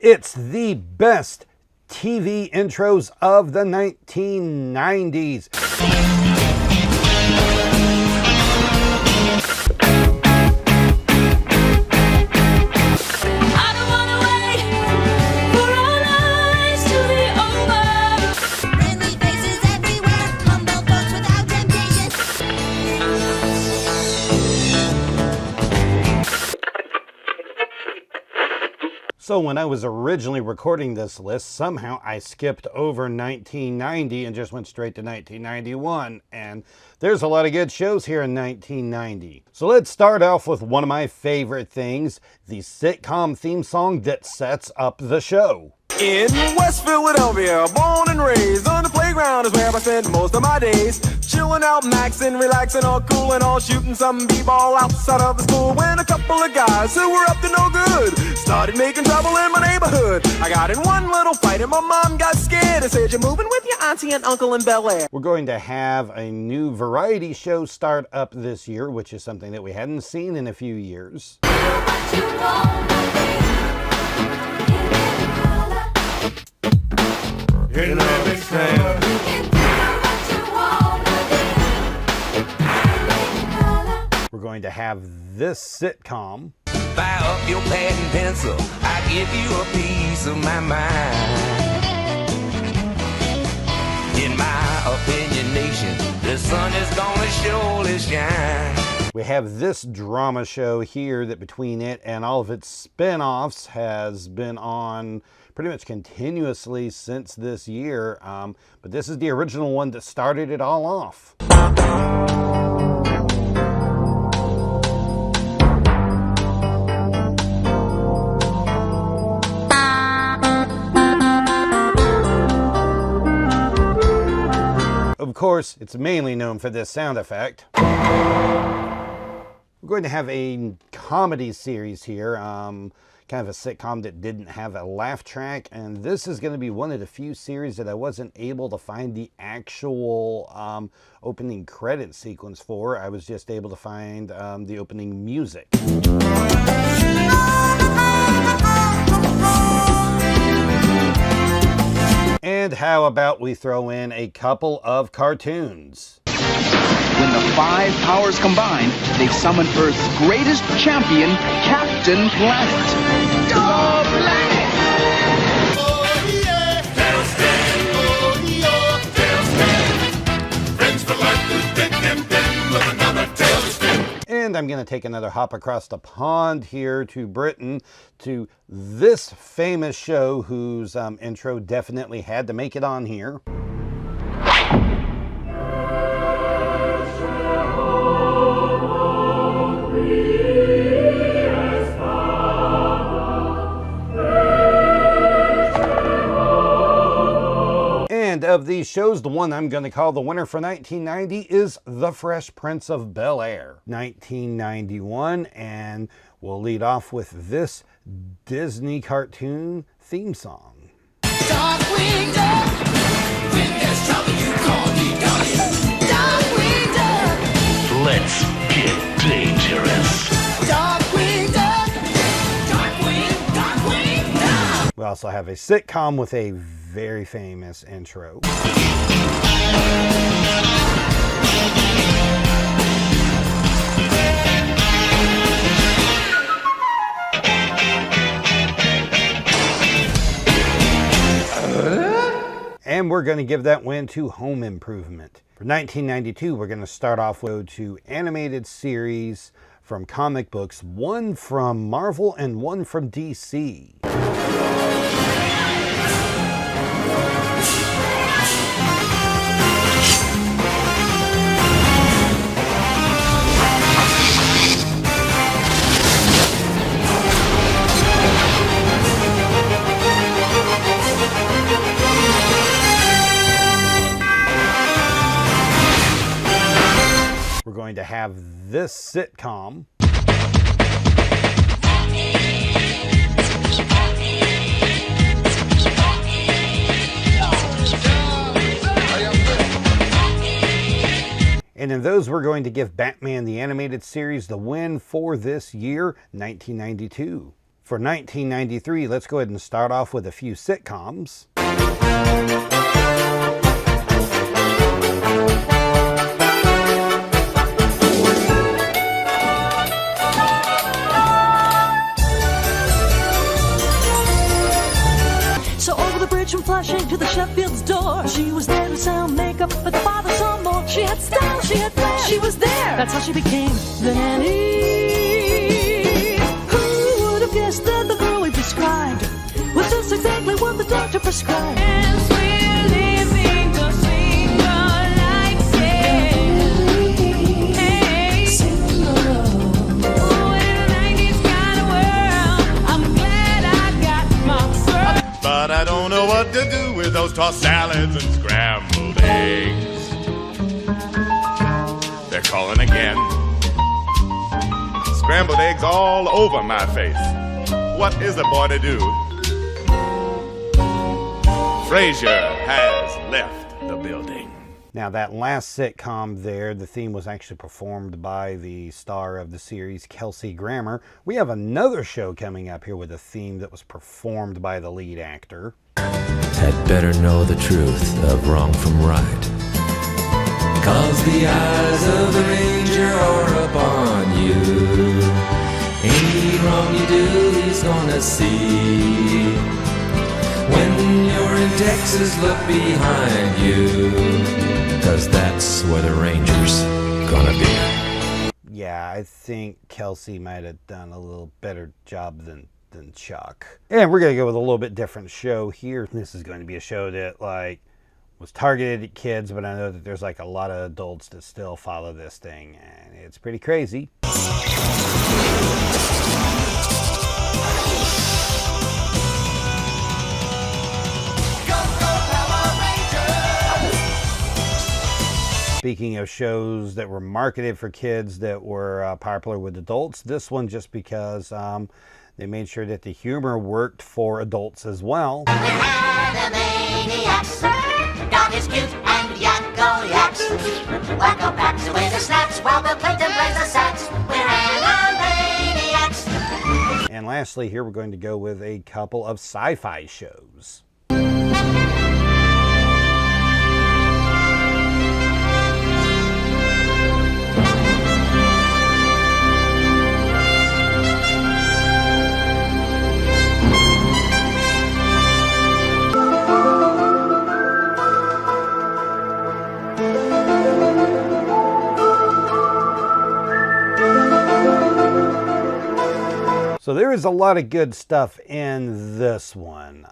It's the best TV intros of the 1990s. So when I was originally recording this list, somehow I skipped over 1990 and just went straight to 1991. And there's a lot of good shows here in 1990. So let's start off with one of my favorite things, the sitcom theme song that sets up the show. In West Philadelphia, born and raised, on the playground is where I spent most of my days. Chilling out, maxing, relaxing, all cool and all, shooting some b-ball outside of the school. When a couple of guys who were up to no good started making trouble in my neighborhood. I got in one little fight and my mom got scared and said, "You're moving with your auntie and uncle in Bel Air." We're going to have a new variety show start up this year, which is something that we hadn't seen in a few years. We're going to have this sitcom. Fire up your pad and pencil, I give you a piece of my mind. In my opinion, nation, the sun is gonna surely shine. We have this drama show here that between it and all of its spin-offs has been on pretty much continuously since this year. But this is the original one that started it all off. Of course, it's mainly known for this sound effect. We're going to have a comedy series here, kind of a sitcom that didn't have a laugh track, and this is going to be one of the few series that I wasn't able to find the actual opening credit sequence for. I was just able to find the opening music. And how about we throw in a couple of cartoons? When the five powers combine, they summon Earth's greatest champion, Captain Planet. Go Planet! Oh yeah, Tailspin, oh yeah, Tailspin. Friends for life, Lieutenant Pimpin with another tailspin. And I'm going to take another hop across the pond here to Britain to this famous show whose intro definitely had to make it on here. And of these shows, the one I'm going to call the winner for 1990 is The Fresh Prince of Bel Air, 1991, and we'll lead off with this Disney cartoon theme song. Darkwing Duck, when there's trouble you call DW. Darkwing Duck, Let's get dangerous. Darkwing Duck, Darkwing Duck. We also have a sitcom with a very famous intro. And we're going to give that win to Home Improvement. For 1992, we're going to start off with two animated series from comic books, one from Marvel and one from DC. We're going to have this sitcom. And in those, we're going to give Batman the Animated Series the win for this year, 1992. For 1993, let's go ahead and start off with a few sitcoms. So over the bridge from Flushing to the Sheffield's door, she was there to sell makeup, but the father saw more. She had style, she had flair, she was there. That's how she became the nanny. Who would have guessed that the girl we described was just exactly what the doctor prescribed? As we're living the single life, hey, single. Oh, in a 90s kind of world, I'm glad I got my girl. But I don't know what to do with those tossed salads and scrambled eggs. They're calling again. Scrambled eggs all over my face. What is a boy to do? Frasier has left the building. Now, that last sitcom there, the theme was actually performed by the star of the series, Kelsey Grammer. We have another show coming up here with a theme that was performed by the lead actor. Had better know the truth of wrong from right. 'Cause the eyes of the ranger are upon you. Any wrong you do, he's gonna see. When you're in Texas, look behind you. 'Cause that's where the ranger's gonna be. Yeah, I think Kelsey might have done a little better job than Chuck. And we're going to go with a little bit different show here. This is going to be a show that, like, was targeted at kids, but I know that there's, like, a lot of adults that still follow this thing, and it's pretty crazy. Speaking of shows that were marketed for kids that were popular with adults, this one just because they made sure that the humor worked for adults as well. We had a maniacs. Dog is cute and Yakko yaks. Wacko packs away the snacks while Bill Clinton plays the sax. We're animaniacs. And lastly, here we're going to go with a couple of sci-fi shows. So there is a lot of good stuff in this one.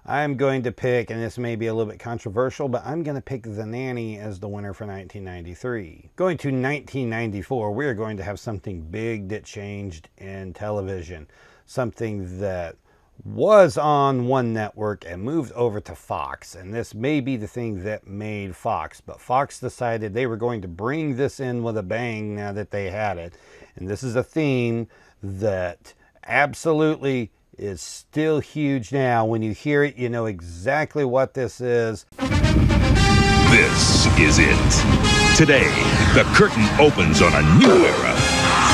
I'm going to pick, and this may be a little bit controversial, but I'm going to pick The Nanny as the winner for 1993. Going to 1994, we're going to have something big that changed in television. Something that was on one network and moved over to Fox. And this may be the thing that made Fox. But Fox decided they were going to bring this in with a bang now that they had it. And this is a theme that absolutely is still huge now. When you hear it, you know exactly what this is. This is it. Today, the curtain opens on a new era.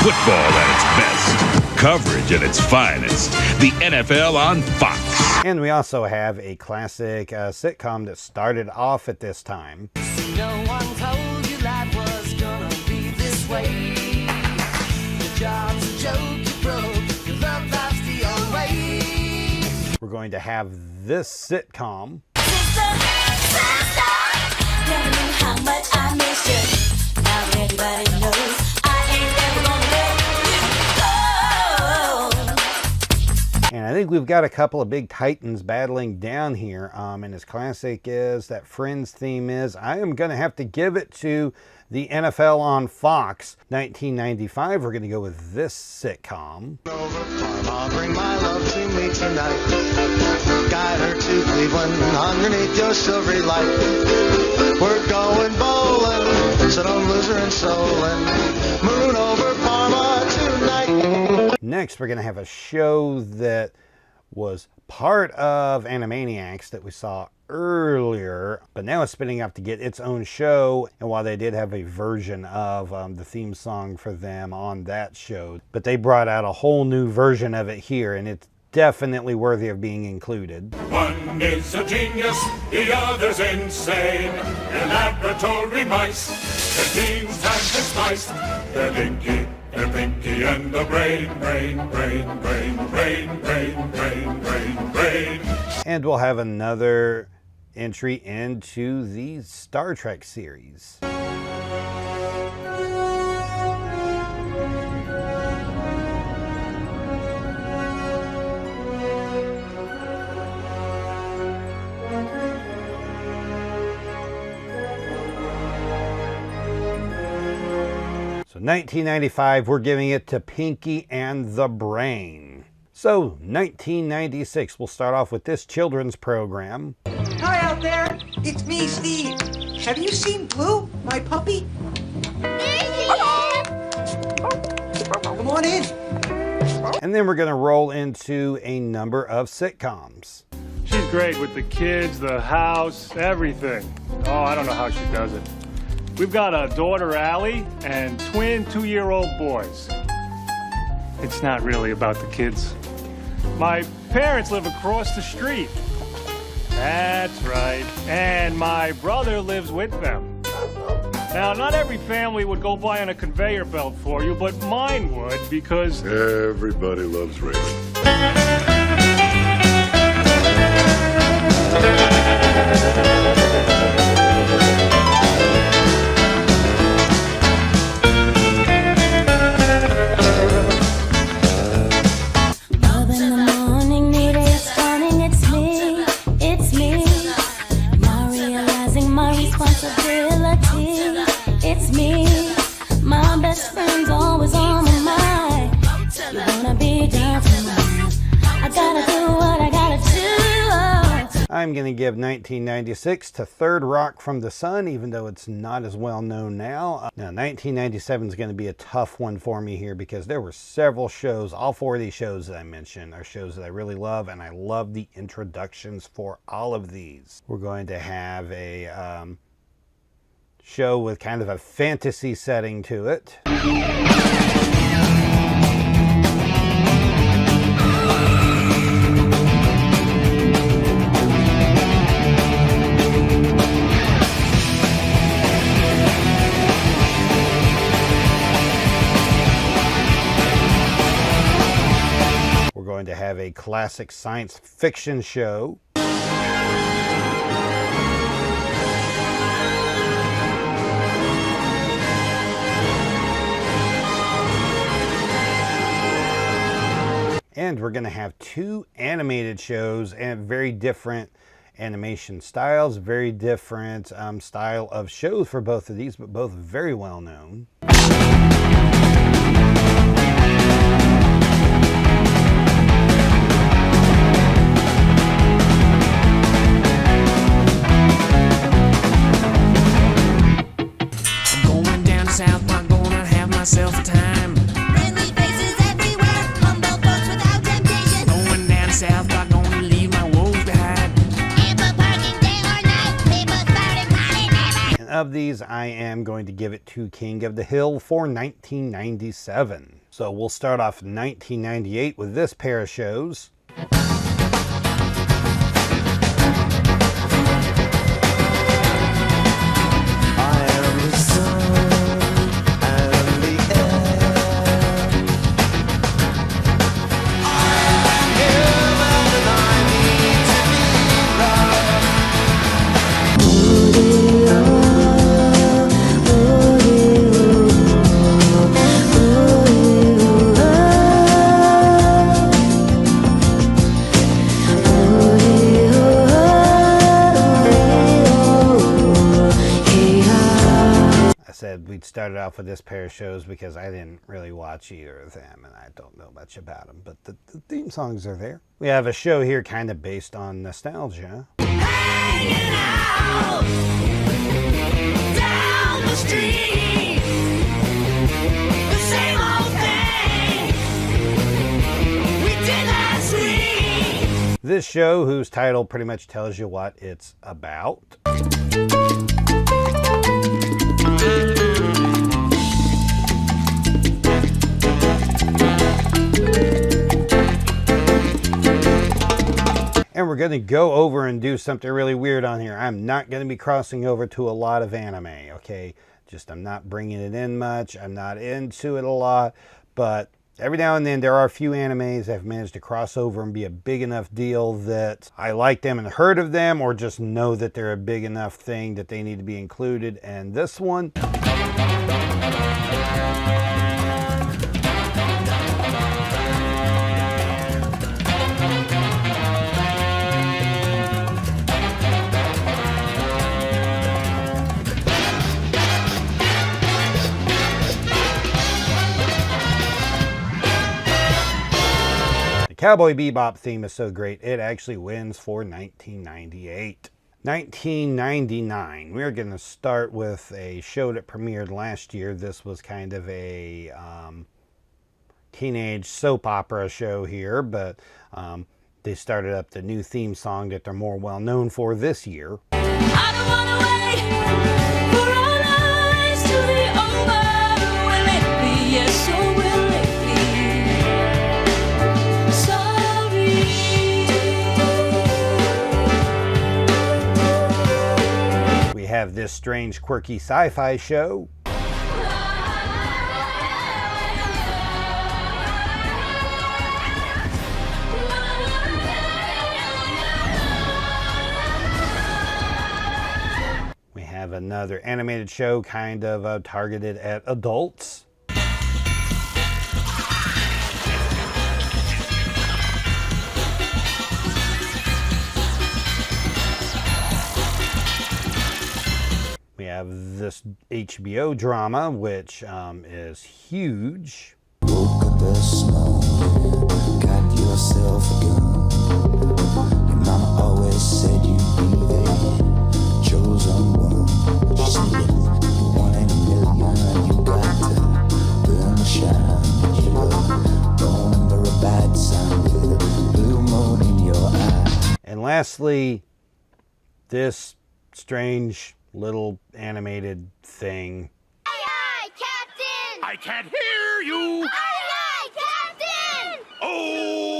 Football at its best. Coverage at its finest. The NFL on Fox. And we also have a classic sitcom that started off at this time. No one told you life was gonna be this way. Your job's a joke, you broke, your love life's the old way. We're going to have this sitcom. Sister, never knew how much I miss you. Now everybody knows I ain't ever gonna let you go. And I think we've got a couple of big titans battling down here. And as classic as that Friends theme is, I am going to have to give it to the NFL on Fox. 1995, we're going to go with this sitcom. I'll bring my love to me tonight. Guide her to Cleveland underneath your silvery light. We're going bowling, so don't lose her in soul and moon over Parma tonight. Next, we're going to have a show that was part of Animaniacs that we saw earlier, but now it's spinning off to get its own show. And while they did have a version of the theme song for them on that show, but they brought out a whole new version of it here, and it's definitely worthy of being included. One is a genius, the other's insane. They're laboratory mice, their genes have been spiced. They're Dinky, they're Pinky, and the brain. And we'll have another entry into the Star Trek series. So 1995, we're giving it to Pinky and the Brain. So 1996, we'll start off with this children's program. Hi out there, it's me, Steve. Have you seen Blue, my puppy? Come on in. And then we're going to roll into a number of sitcoms. She's great with the kids, the house, everything. Oh, I don't know how she does it. We've got a daughter, Allie, and twin 2-year-old boys. It's not really about the kids. My parents live across the street. That's right. And my brother lives with them. Now, not every family would go by on a conveyor belt for you, but mine would because... Everybody loves Raymond. Up in the morning, it's morning, it's me. Now realizing my responsibility, it's me. My best friend's always on my mind. You wanna be down for mine. I gotta do what I gotta do. I'm going to give 1996 to Third Rock from the Sun, even though it's not as well known now. Now, 1997 is going to be a tough one for me here because there were several shows. All 4 of these shows that I mentioned are shows that I really love, and I love the introductions for all of these. We're going to have a show with kind of a fantasy setting to it. Going to have a classic science fiction show. And we're going to have 2 animated shows and very different animation styles, very different style of shows for both of these, but both very well known. South, I'm gonna have myself a time. Friendly faces everywhere, humble folks without temptation. Going down south, I'm gonna leave my woes behind. Ample parking day or night, people spouting money never. And of these, I am going to give it to King of the Hill for 1997. So we'll start off 1998 with this pair of shows. We'd started off with this pair of shows because I didn't really watch either of them and I don't know much about them, but the theme songs are there. We have a show here kind of based on nostalgia. Hanging out down the street, the same old thing we did last week. This show, whose title pretty much tells you what it's about. And we're going to go over and do something really weird on here. I'm not going to be crossing over to a lot of anime, okay? Just I'm not bringing it in much. I'm not into it a lot. But every now and then there are a few animes that have managed to cross over and be a big enough deal that I like them and heard of them, or just know that they're a big enough thing that they need to be included. And this one... Cowboy Bebop theme is so great, it actually wins for 1998. 1999, we're going to start with a show that premiered last year. This was kind of a teenage soap opera show here, but they started up the new theme song that they're more well known for this year. I don't wanna wait for our lives to be over. Will it be yes or will it be sorry? We have this strange, quirky sci-fi show. We have another animated show kind of targeted at adults. We have this HBO drama, which is huge. Woke up this morning, got yourself a gun. Your mama always said you'd be the chosen one. She said, one in a million, you got to burn the shine. You were born under a bad sign with a blue moon in your eye. And lastly, this strange little animated thing. Aye, Captain! I can't hear you! Aye, Captain! Oh!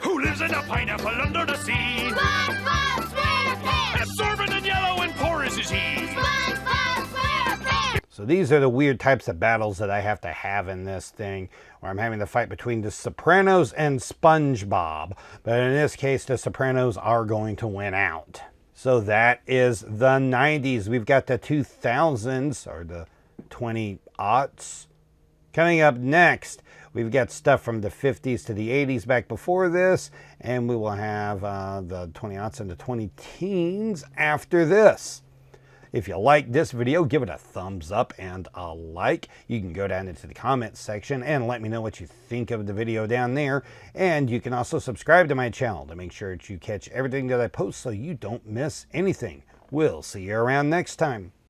Who lives in a pineapple under the sea? SpongeBob SquarePants! Absorbent and yellow and porous is he. SpongeBob SquarePants! So these are the weird types of battles that I have to have in this thing, where I'm having to fight between the Sopranos and SpongeBob. But in this case, the Sopranos are going to win out. So that is the 90s. We've got the 2000s, or the 20-aughts. Coming up next, we've got stuff from the 50s to the 80s back before this, and we will have the 20-aughts and the 20-teens after this. If you like this video, give it a thumbs up and a like. You can go down into the comments section and let me know what you think of the video down there. And you can also subscribe to my channel to make sure that you catch everything that I post so you don't miss anything. We'll see you around next time.